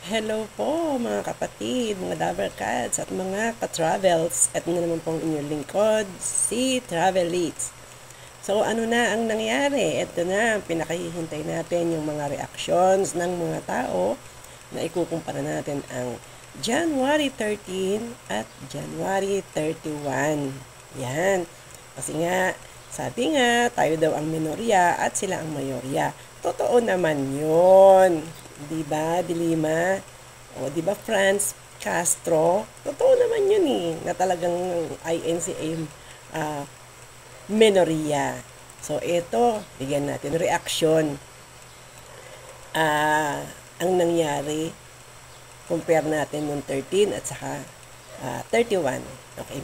Hello po mga kapatid, mga Dabarkads at mga ka-travels. At na naman pong inyong lingkod, si Travel Leads. So ano na ang nangyari? Ito na, pinakahihintay natin yung mga reactions ng mga tao na ikukumpara natin ang January 13 at January 31. Yan. Kasi nga, sabi nga, tayo daw ang minorya at sila ang mayorya. Totoo naman yun. Diba, Dilima? O, diba, Franz Castro? Totoo naman yun eh, na talagang INCA minorya. So, ito, bigyan natin reaction. Ang nangyari, compare natin nung 13 at saka 31. Okay,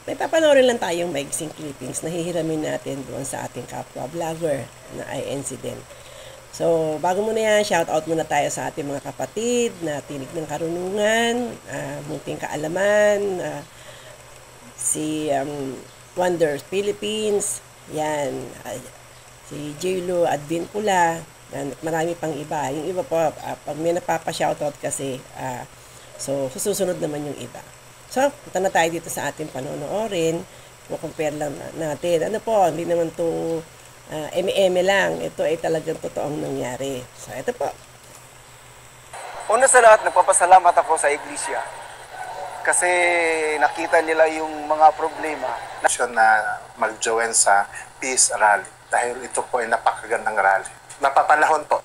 may papanoorin lang tayong maigsing clippings na hihiramin natin doon sa ating kapwa vlogger na INC din. So, bago muna yan, shout out muna tayo sa ating mga kapatid na tinig ng karunungan, munting kaalaman, si Wonders Philippines, yan, si J-Lo Advincula, yan, marami pang iba. Yung iba po, pag may napapa-shoutout kasi, so susunod naman yung iba. So, punta na tayo dito sa ating panonoorin, compare lang natin. Ano po, hindi naman to eme-eme lang. Ito ay talagang totoong nangyari. So, ito po. Una sa lahat, nagpapasalamat ako sa iglesia. Kasi nakita nila yung mga problema. Na mag-join sa Peace Rally. Dahil ito po ay napakagandang rally. Napapanahon po.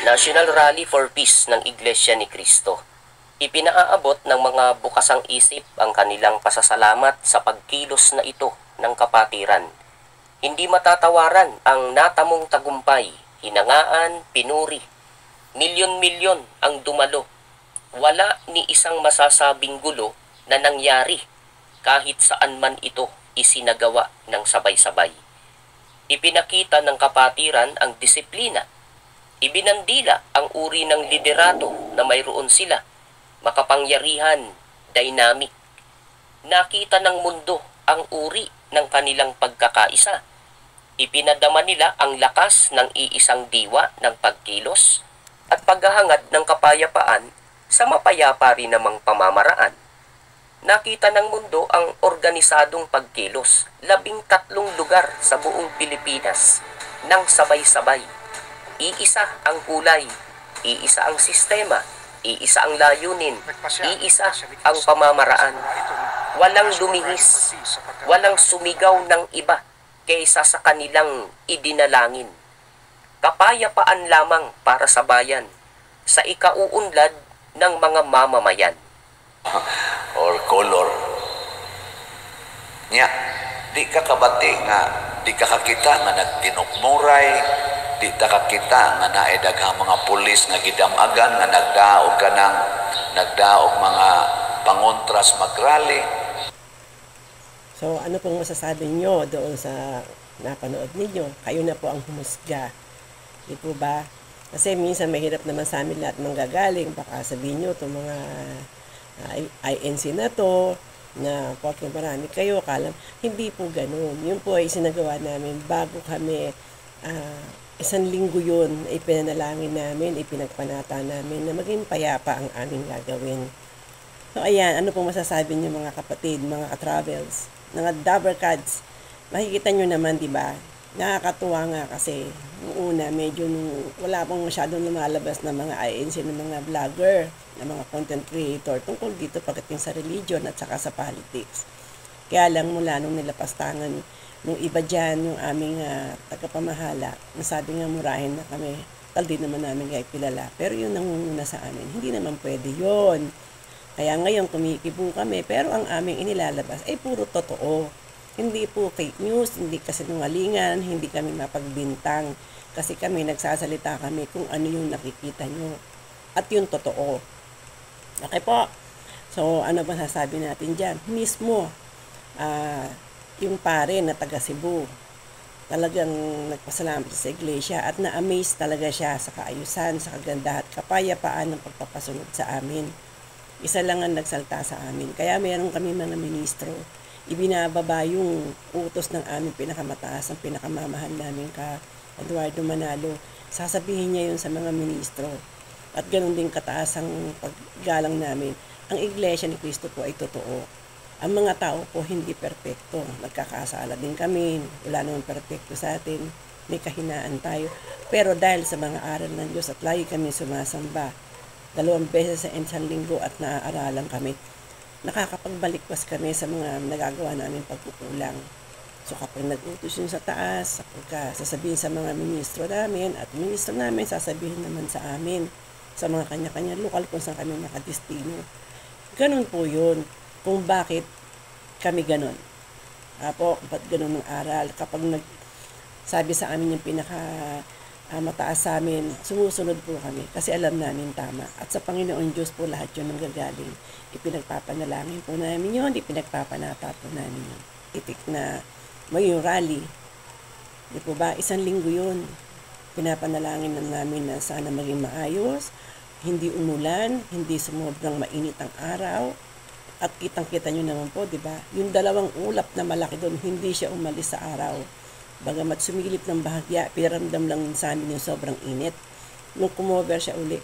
National Rally for Peace ng Iglesia ni Cristo. Ipinaaabot ng mga bukasang isip ang kanilang pasasalamat sa pagkilos na ito ng kapatiran. Hindi matatawaran ang natamong tagumpay, hinangaan, pinuri. Milyon-milyon ang dumalo. Wala ni isang masasabing gulo na nangyari kahit saan man ito isinagawa ng sabay-sabay. Ipinakita ng kapatiran ang disiplina. Ibinandila ang uri ng liderato na mayroon sila, makapangyarihan, dynamic. Nakita ng mundo ang uri ng kanilang pagkakaisa. Ipinadama nila ang lakas ng iisang diwa ng pagkilos at paghahangad ng kapayapaan sa mapayapa rin namang pamamaraan. Nakita ng mundo ang organisadong pagkilos, 13 lugar sa buong Pilipinas, nang sabay-sabay. Iisa ang kulay, iisa ang sistema, iisa ang layunin, iisa ang pamamaraan. Walang lumihis, walang sumigaw ng iba kaysa sa kanilang idinalangin. Kapayapaan lamang para sa bayan, sa ikauunlad ng mga mamamayan. Or color. Nya, di ka kabati nga, di ka kakita nga nagtinukmuray, di ta kakita nga naedaghang mga pulis nga gidamagan nga nagdaog mga pangontras magrally. So, ano pong masasabi nyo doon sa napanood ninyo? Kayo na po ang humusga. Di po ba? Kasi minsan mahirap naman sa amin lahat manggagaling. Baka sabihin nyo itong mga INC na to, na porke marami kayo, kalam. Hindi po ganun. Yun po ay sinagawa namin bago kami, isang linggo yun, ipinanalangin namin, ipinagpanata namin na maging payapa ang aming gagawin. So ayan, ano pong masasabi niyo mga kapatid, mga ka-travels, mga Dabarkads? Makikita nyo naman, di ba? Nakakatuwa nga kasi noong una medyo wala pong masyadong lumalabas na mga INC ng mga vlogger, na mga content creator tungkol dito pagdating sa religion at saka sa politics. Kaya lang mula nung nilapastangan nung iba dyan, yung aming tagapamahala, nasabi nga murahin na kami, tal din naman namin kaya kilala. Pero yun nangunguna sa amin, hindi naman pwede yun. Kaya ngayon kumikibo kami, pero ang aming inilalabas ay puro totoo. Hindi po fake news, hindi kasinungalingan, hindi kami mapagbintang. Kasi kami, nagsasalita kami kung ano yung nakikita nyo. At yung totoo. Okay po? So, ano ba sasabi natin dyan? Mismo, yung pare na taga Cebu, talagang nagpasalamat sa iglesia at na-amaze talaga siya sa kaayusan, sa kagandahan at kapayapaan ng pagpapasunod sa amin. Isa lang ang nagsalta sa amin. Kaya meron kami mga ministro. ibinababa yung utos ng aming pinakamataas, ang pinakamamahal namin ka Eduardo Manalo. Sasabihin niya yun sa mga ministro. At ganoon din kataas ang paggalang namin. Ang Iglesia ni Cristo po ay totoo. Ang mga tao po hindi perpekto. Nagkakasala din kami. Wala naman perpekto sa atin. May kahinaan tayo. Pero dahil sa mga aral ng Diyos at lagi kami sumasamba, 2 beses sa isang linggo at naaaralan kami, nakakapagbalikwas kami sa mga nagagawa namin pagkukulang. So kapag nag-utos yun sa taas, kapag sasabihin sa mga ministro namin at ministro namin sasabihin naman sa amin, sa mga kanya-kanya lokal kung saan kami nakadistino. Ganun po yun. Kung bakit kami ganun. Ba't ganun ang aral? Kapag sabi sa amin yung mataas sa amin, sumusunod po kami kasi alam namin tama. At sa Panginoon Diyos po lahat yun nanggagaling. Ipinagpapanalangin po namin yun, ipinagpapanata po namin yun. Itik na may yung rally. Di po ba? 1 linggo yun. Pinapanalangin na namin na sana maging maayos, hindi umulan, hindi sumobrang mainit ang araw. At kitang-kita nyo naman po, di ba? Yung 2 ulap na malaki doon, hindi siya umalis sa araw. Bagamat sumilip ng bahagya, pinaramdam lang sa amin yung sobrang init. Nung kumover siya uli,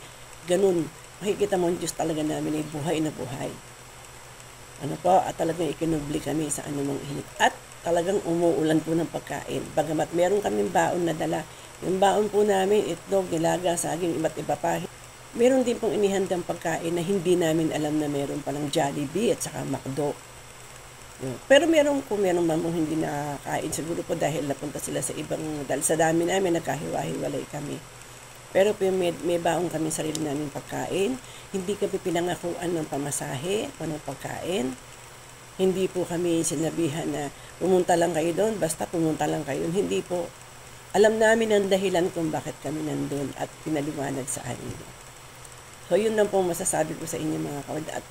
ganun. Makikita mo, Diyos talaga namin ay buhay na buhay. At talagang ikinubli kami sa anumang init. At talagang umuulan po ng pagkain. Bagamat meron kaming baon na dala. Yung baon po namin, itlog, nilaga, saging, iba't iba pa. Meron din pong inihandang pagkain na hindi namin alam na meron palang Jollibee at saka McDo. Pero meron man mong hindi nakakain. Siguro po dahil napunta sila sa dahil sa dami namin, nagkahiwa-hiwalay kami. Pero may baon kami sarili namin pagkain. Hindi kami pinangakuan ng pamasahe o ng pagkain. Hindi po kami sinabihan na pumunta lang kayo doon, basta pumunta lang kayo. Hindi po. Alam namin ang dahilan kung bakit kami nandun at pinaliwanag sa amin. So yun lang po masasabi ko sa inyo mga kawad. At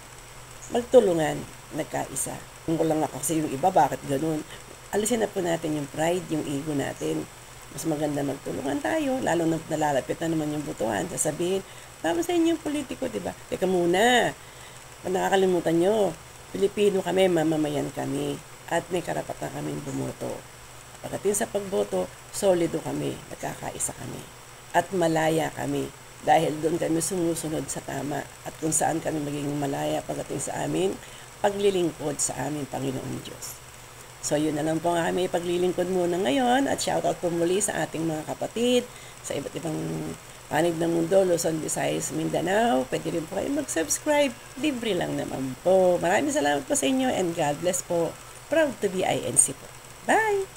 magtulungan, nagkaisa. Kung lang ako kasi yung iba, bakit ganun? Alisin na po natin yung pride, yung ego natin. Mas maganda magtulungan tayo, lalo na nalalapit na naman yung butuhan. Sasabihin, tama sa inyo yung politiko, di ba? Teka muna, nakakalimutan nyo, Pilipino kami, mamamayan kami, at may karapatan kaming bumoto. Pagdating sa pagboto, solido kami, nagkakaisa kami, at malaya kami. Dahil doon kami sumusunod sa tama, at kung saan kami maging malaya pagdating sa amin, paglilingkod sa aming Panginoon Diyos. So yun na lang po nga kami paglilingkod muna ngayon, at shoutout po muli sa ating mga kapatid, sa iba't ibang panig ng mundo, Luzon, Visayas, Mindanao. Pwede rin po kayo mag-subscribe. Libre lang naman po. Maraming salamat po sa inyo and God bless po. Proud to be INC po. Bye!